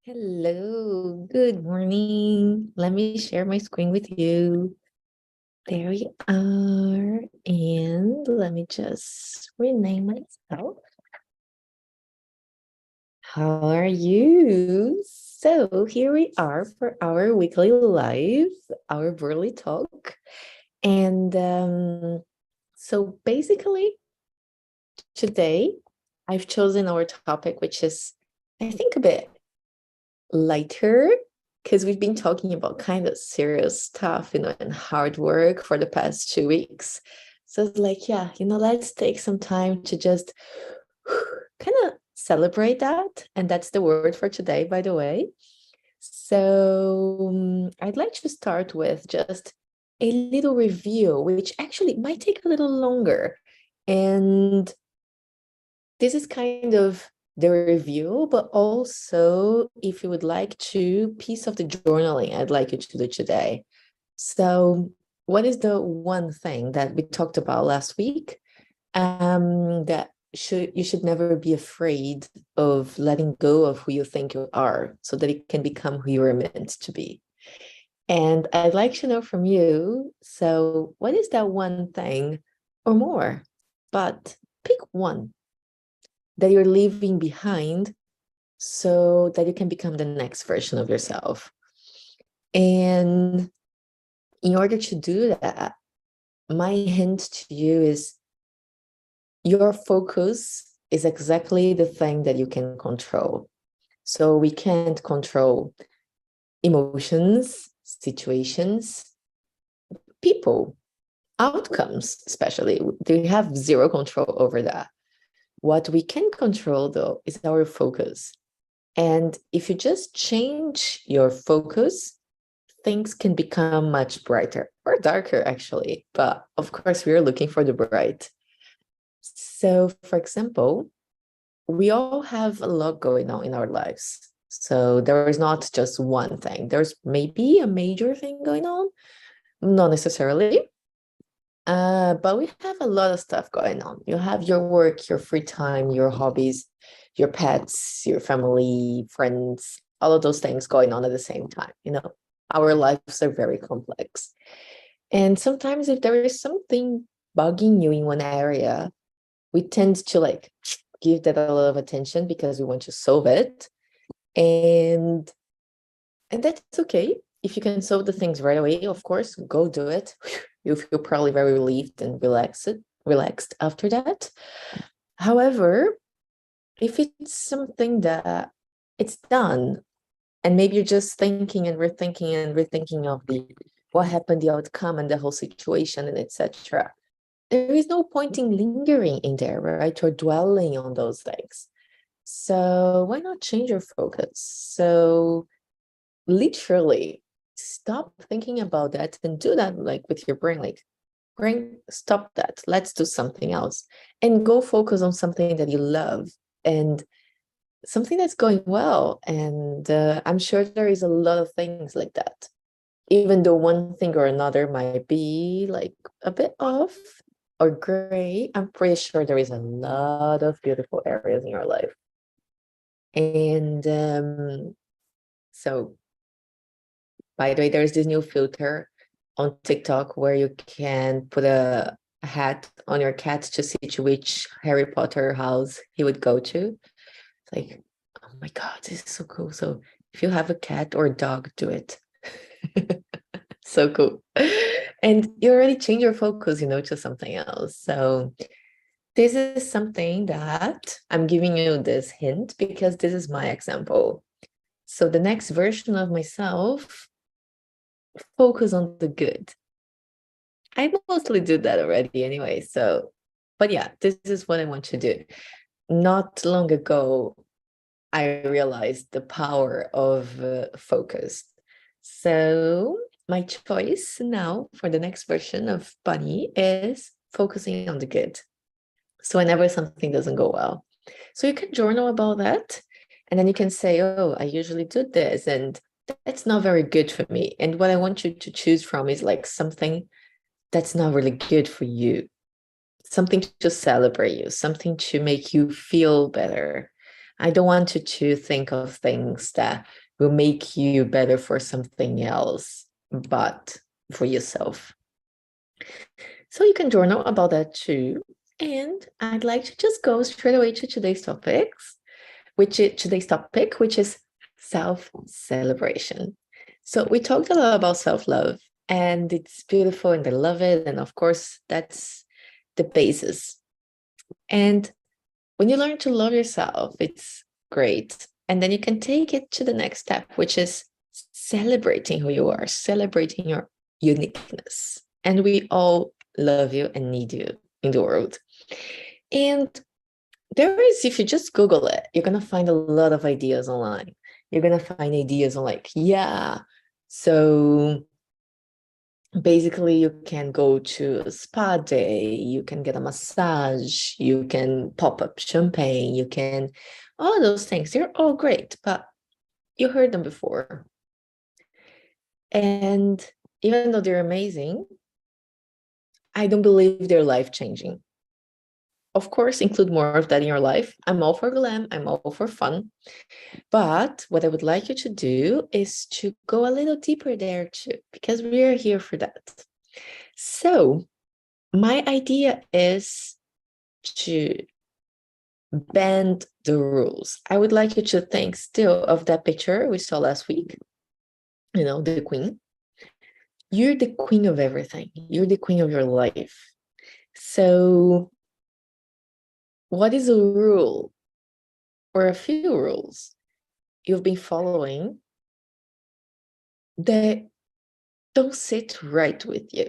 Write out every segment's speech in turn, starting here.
Hello, good morning. Let me share my screen with you. There we are. And let me just rename myself. How are you? So here we are for our weekly live, our Burly talk. And so basically today I've chosen our topic, which is, I think, a bit lighter because we've been talking about kind of serious stuff, and hard work for the past 2 weeks. So it's like, yeah, let's take some time to just kind of celebrate that. And that's the word for today, by the way. So I'd like to start with just a little review, which actually might take a little longer. And this is kind of the review, but also if you would like to, piece of the journaling I'd like you to do today. So what is the one thing that we talked about last week, that you should never be afraid of letting go of who you think you are so that it can become who you are meant to be? And I'd like to know from you, so what is that one thing or more, but pick one that you're leaving behind so that you can become the next version of yourself. And in order to do that, my hint to you is your focus is exactly the thing that you can control. So we can't control emotions, situations, people, outcomes, especially. They have zero control over that. What we can control, though, is our focus. And if you just change your focus, things can become much brighter or darker, actually. But of course, we are looking for the bright. So, for example, we all have a lot going on in our lives. So there is not just one thing. There's maybe a major thing going on, not necessarily. But we have a lot of stuff going on. You have your work, your free time, your hobbies, your pets, your family, friends, all of those things going on at the same time. Our lives are very complex. And sometimes if there is something bugging you in one area, we tend to give that a lot of attention because we want to solve it. And that's okay. If you can solve the things right away, of course, go do it. You feel probably very relieved and relaxed after that. However, if it's something that it's done, and maybe you're just thinking and rethinking of what happened, the outcome, and the whole situation, and etc. There is no point in lingering in there, right? Or dwelling on those things. So why not change your focus? So literally stop thinking about that and do that with your brain, brain, stop that, let's do something else, and go focus on something that you love and something that's going well. And I'm sure there is a lot of things like that, even though one thing or another might be a bit off or gray. I'm pretty sure there is a lot of beautiful areas in your life. And so, by the way, there's this new filter on TikTok where you can put a hat on your cat to see to which Harry Potter house he would go to. It's like, oh my God, this is so cool. So if you have a cat or a dog, do it. So cool. And you already change your focus, to something else. So this is something that I'm giving you this hint because this is my example. So the next version of myself, focus on the good. I mostly do that already anyway. So, but yeah, this is what I want to do. Not long ago, I realized the power of focus. So my choice now for the next version of Bunny is focusing on the good. So whenever something doesn't go well, so you can journal about that, and then you can say, oh, I usually do this, and that's not very good for me. And what I want you to choose from is something that's not really good for you, something to celebrate you, something to make you feel better. I don't want you to think of things that will make you better for something else, but for yourself. So you can journal about that too. And I'd like to just go straight away to today's topic, which is self-celebration. So we talked a lot about self-love, and it's beautiful and I love it. And of course, that's the basis. And when you learn to love yourself, it's great. And then you can take it to the next step, which is celebrating who you are, celebrating your uniqueness. And we all love you and need you in the world. And there is, if you just Google it, you're going to find a lot of ideas online. You're going to find ideas on like, yeah, so basically you can go to a spa day, you can get a massage, you can pop up champagne, you can, all those things, they're all great, but you heard them before. And even though they're amazing, I don't believe they're life-changing. Of course, include more of that in your life. I'm all for glam, I'm all for fun. But what I would like you to do is to go a little deeper there too, because we are here for that. So my idea is to bend the rules. I would like you to think still of that picture we saw last week, you know, the queen. You're the queen of everything. You're the queen of your life. So what is a rule or a few rules you've been following that don't sit right with you?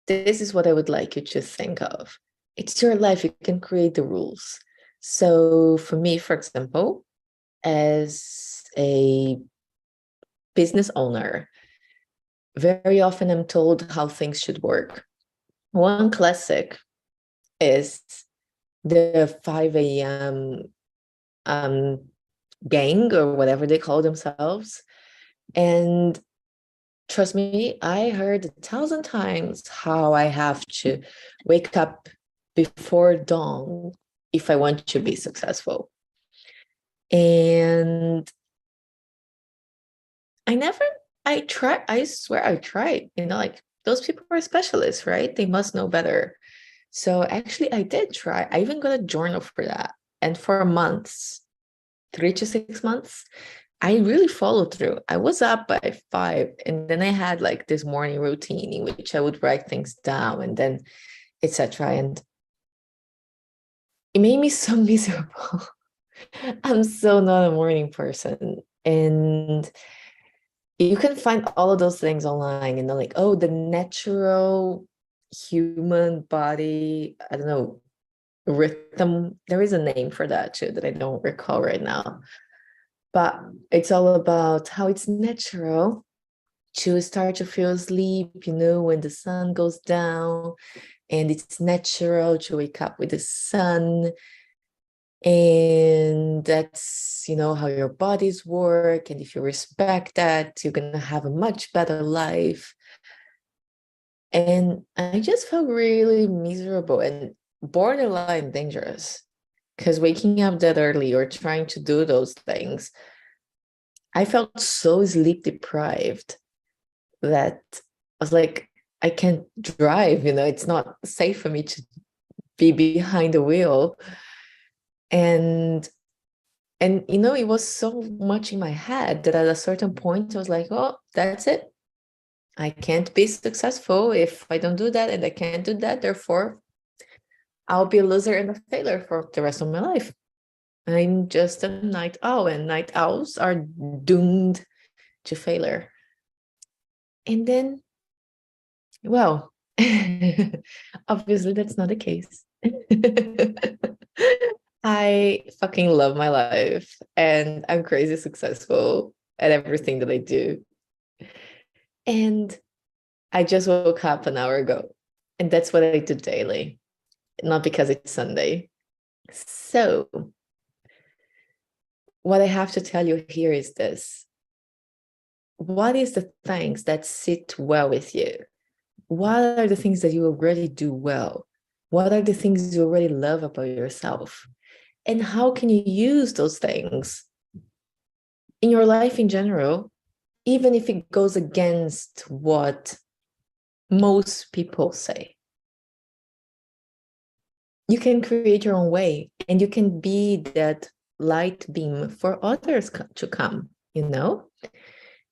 This is what I would like you to think of. It's your life. You can create the rules. So for me, for example, as a business owner, very often I'm told how things should work. One classic is the 5 a.m. Gang or whatever they call themselves. And trust me, I heard 1,000 times how I have to wake up before dawn if I want to be successful. And I swear I tried, you know, like those people are specialists, right? They must know better. So actually I did try. I even got a journal for that. And for months, 3 to 6 months, I really followed through. I was up by 5, and then I had like this morning routine in which I would write things down and then etc. And it made me so miserable. I'm so not a morning person. And you can find all of those things online, you know, like, oh, the natural human body, I don't know, rhythm. There is a name for that too that I don't recall right now. But it's all about how it's natural to start to feel asleep, you know, when the sun goes down, and it's natural to wake up with the sun. And that's, you know, how your bodies work. And if you respect that, you're going to have a much better life. And I just felt really miserable and borderline dangerous, because waking up that early or trying to do those things, I felt so sleep deprived that I was like, I can't drive, you know, it's not safe for me to be behind the wheel. And you know, it was so much in my head that at a certain point I was like, oh, that's it. I can't be successful if I don't do that, and I can't do that. Therefore, I'll be a loser and a failure for the rest of my life. I'm just a night owl, and night owls are doomed to failure. And then, well, obviously that's not the case. I fucking love my life, and I'm crazy successful at everything that I do. And I just woke up an hour ago, and that's what I do daily, not because it's Sunday. So what I have to tell you here is this. What is the things that sit well with you? What are the things that you already do well? What are the things you already love about yourself? And how can you use those things in your life in general, even if it goes against what most people say? You can create your own way, and you can be that light beam for others to come, you know?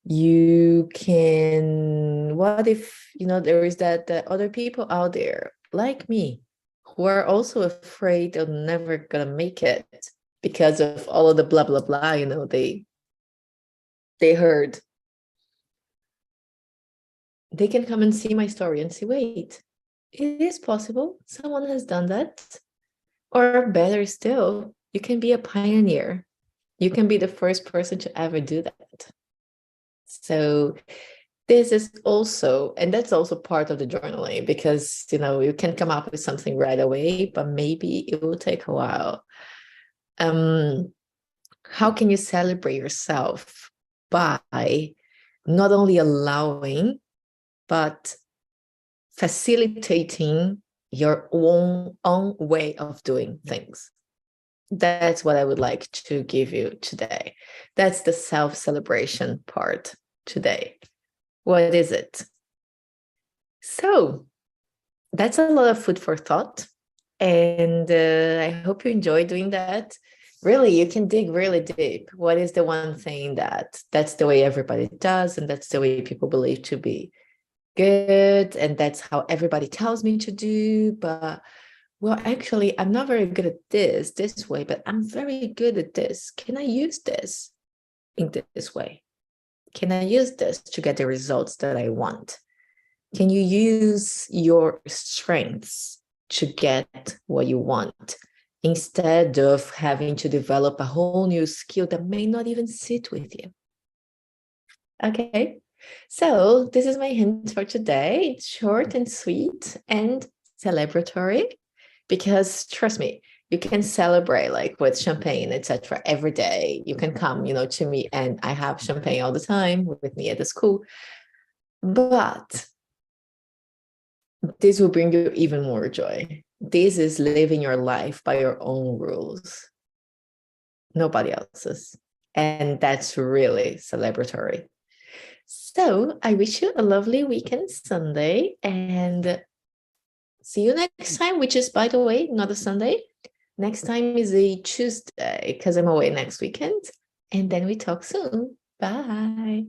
You can, what if, there is that other people out there like me who are also afraid they're never gonna make it because of all of the blah, blah, blah, they heard. They can come and see my story and say, wait, it is possible. Someone has done that. Or better still, you can be a pioneer. You can be the first person to ever do that. So this is also, and that's also part of the journaling, because, you can come up with something right away, but maybe it will take a while. How can you celebrate yourself? By not only allowing, but facilitating your own way of doing things. That's what I would like to give you today. That's the self-celebration part today. What is it? So that's a lot of food for thought. And I hope you enjoy doing that. Really, you can dig really deep. What is the one thing that's the way everybody does, and that's the way people believe to be good, and that's how everybody tells me to do? But well, actually, I'm not very good at this way, but I'm very good at this. Can I use this in this way? Can I use this to get the results that I want? Can you use your strengths to get what you want, instead of having to develop a whole new skill that may not even sit with you? Okay, so this is my hint for today. It's short and sweet and celebratory, because trust me, you can celebrate like with champagne, etc. every day. You can come, to me, and I have champagne all the time with me at the school. But this will bring you even more joy. This is living your life by your own rules, nobody else's. And that's really celebratory. So I wish you a lovely weekend Sunday, and see you next time, which is, by the way, not a Sunday. Next time is a Tuesday, because I'm away next weekend. And then we talk soon. Bye.